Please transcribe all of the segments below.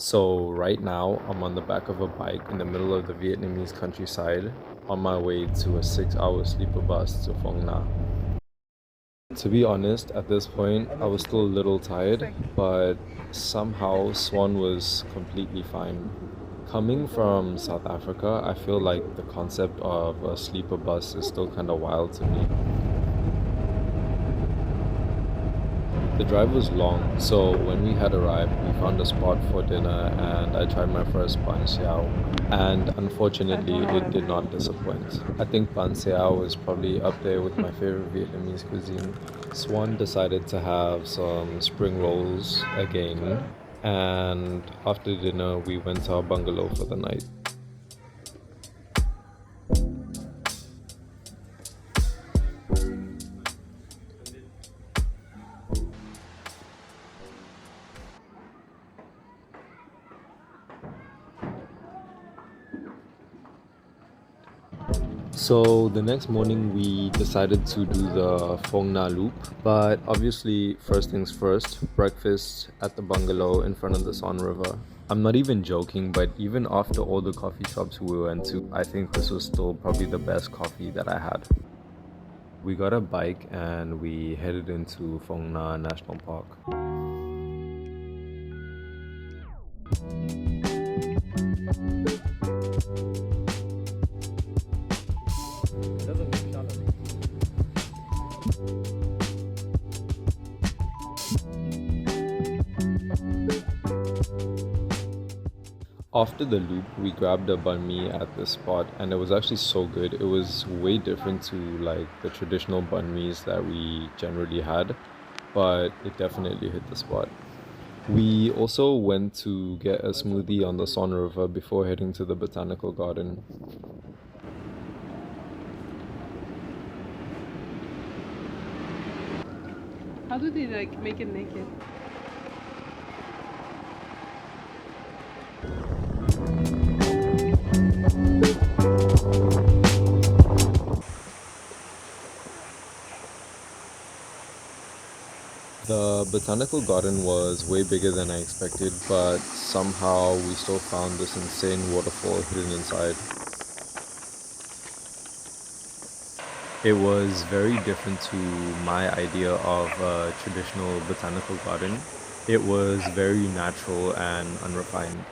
So right now, I'm on the back of a bike in the middle of the Vietnamese countryside on my way to a 6-hour sleeper bus to Phong Nha. To be honest, at this point, I was still a little tired, but somehow Swan was completely fine. Coming from South Africa, I feel like the concept of a sleeper bus is still kind of wild to me. The drive was long, so when we had arrived, we found a spot for dinner and I tried my first bánh xèo. And unfortunately, it did not disappoint. I think bánh xèo was probably up there with my favorite Vietnamese cuisine. Swan decided to have some spring rolls again, and after dinner, we went to our bungalow for the night. So the next morning we decided to do the Phong Nha loop, but obviously first things first, breakfast at the bungalow in front of the Son River. I'm not even joking, but even after all the coffee shops we went to, I think this was still probably the best coffee that I had. We got a bike and we headed into Phong Nha National Park. After the loop, we grabbed a banh mi at this spot and it was actually so good. It was way different to like the traditional banh mi's that we generally had, but it definitely hit the spot. We also went to get a smoothie on the Son River before heading to the botanical garden. How do they like make it naked? The botanical garden was way bigger than I expected, but somehow we still found this insane waterfall hidden inside. It was very different to my idea of a traditional botanical garden. It was very natural and unrefined.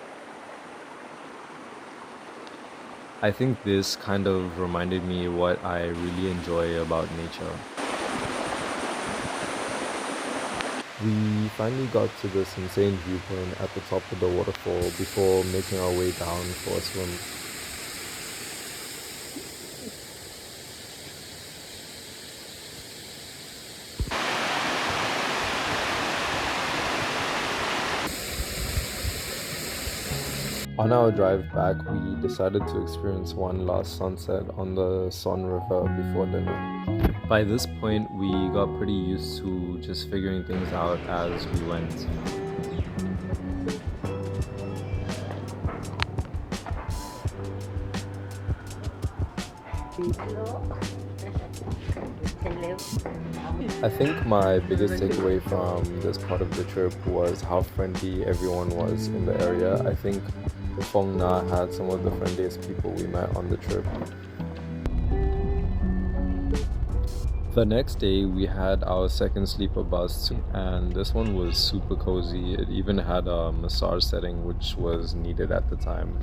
I think this kind of reminded me what I really enjoy about nature. We finally got to this insane viewpoint at the top of the waterfall before making our way down for a swim. On our drive back, we decided to experience one last sunset on the Son River before dinner. By this point, we got pretty used to just figuring things out as we went. I think my biggest takeaway from this part of the trip was how friendly everyone was in the area. I think Phong Nha had some of the friendliest people we met on the trip. The next day we had our second sleeper bus and this one was super cozy. It even had a massage setting which was needed at the time.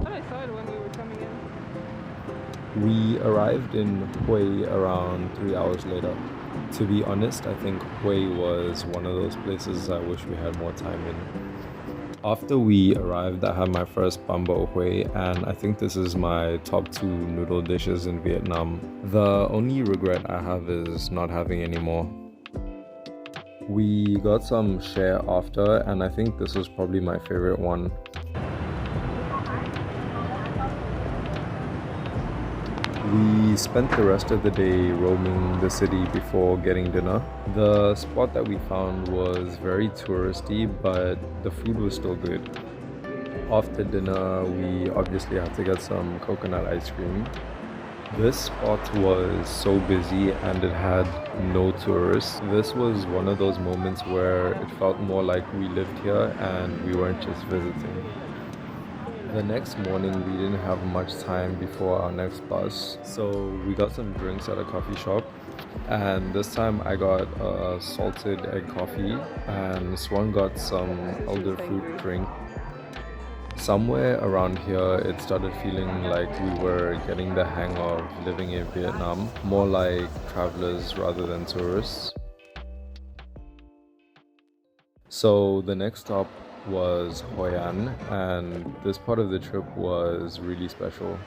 I thought I saw it when we were coming in. We arrived in Hue around 3 hours later. To be honest, I think Hue was one of those places I wish we had more time in. After we arrived, I had my first bún bò Hue, and I think this is my top 2 noodle dishes in Vietnam. The only regret I have is not having any more. We got some share after, and I think this was probably my favorite one. We spent the rest of the day roaming the city before getting dinner. The spot that we found was very touristy, but the food was still good. After dinner, we obviously had to get some coconut ice cream. This spot was so busy and it had no tourists. This was one of those moments where it felt more like we lived here and we weren't just visiting. The next morning, we didn't have much time before our next bus, so we got some drinks at a coffee shop. And this time, I got a salted egg coffee, and Swan got some elderfruit drink. Somewhere around here, it started feeling like we were getting the hang of living in Vietnam, more like travelers rather than tourists. So the next stop was Hoi An, and this part of the trip was really special.